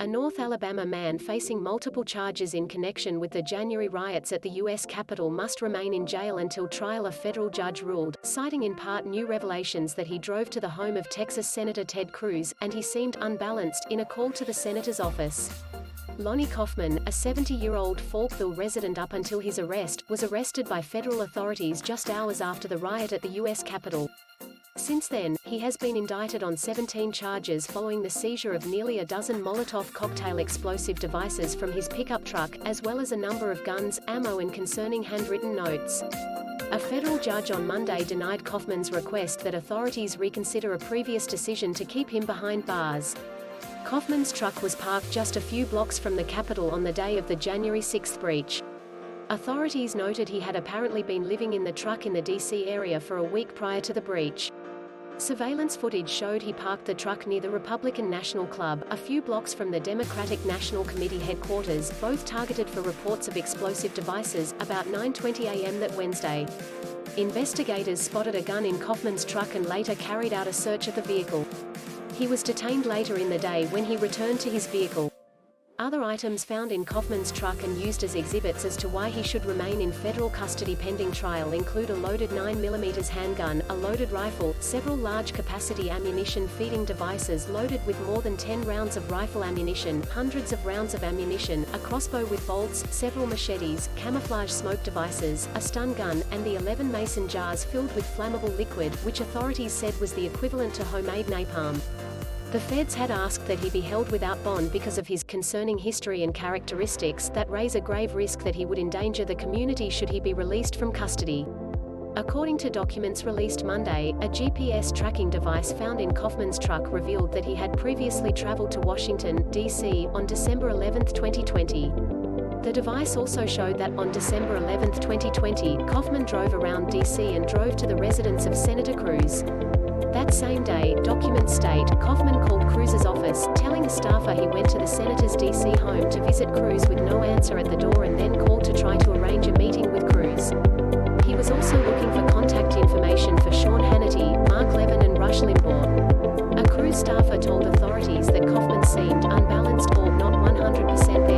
A North Alabama man facing multiple charges in connection with the January riots at the U.S. Capitol must remain in jail until trial, a federal judge ruled, citing in part new revelations that he drove to the home of Texas Senator Ted Cruz, and he seemed unbalanced, in a call to the senator's office. Lonnie Coffman, a 70-year-old Falkville resident up until his arrest, was arrested by federal authorities just hours after the riot at the U.S. Capitol. Since then, he has been indicted on 17 charges following the seizure of nearly a dozen Molotov cocktail explosive devices from his pickup truck, as well as a number of guns, ammo and concerning handwritten notes. A federal judge on Monday denied Coffman's request that authorities reconsider a previous decision to keep him behind bars. Coffman's truck was parked just a few blocks from the Capitol on the day of the January 6 breach. Authorities noted he had apparently been living in the truck in the D.C. area for a week prior to the breach. Surveillance footage showed he parked the truck near the Republican National Club, a few blocks from the Democratic National Committee headquarters, both targeted for reports of explosive devices, about 9:20 a.m. that Wednesday. Investigators spotted a gun in Coffman's truck and later carried out a search of the vehicle. He was detained later in the day when he returned to his vehicle. Other items found in Coffman's truck and used as exhibits as to why he should remain in federal custody pending trial include a loaded 9mm handgun, a loaded rifle, several large-capacity ammunition feeding devices loaded with more than 10 rounds of rifle ammunition, hundreds of rounds of ammunition, a crossbow with bolts, several machetes, camouflage smoke devices, a stun gun, and the 11 mason jars filled with flammable liquid, which authorities said was the equivalent to homemade napalm. The feds had asked that he be held without bond because of his concerning history and characteristics that raise a grave risk that he would endanger the community should he be released from custody. According to documents released Monday, a GPS tracking device found in Coffman's truck revealed that he had previously traveled to Washington, D.C., on December 11, 2020. The device also showed that, on December 11, 2020, Coffman drove around D.C. and drove to the residence of Senator Cruz. That same day, documents state, Coffman called Cruz's office, telling a staffer he went to the senator's D.C. home to visit Cruz with no answer at the door and then called to try to arrange a meeting with Cruz. He was also looking for contact information for Sean Hannity, Levin and Rush Limbaugh. A Cruz staffer told authorities that Coffman seemed unbalanced or not 100%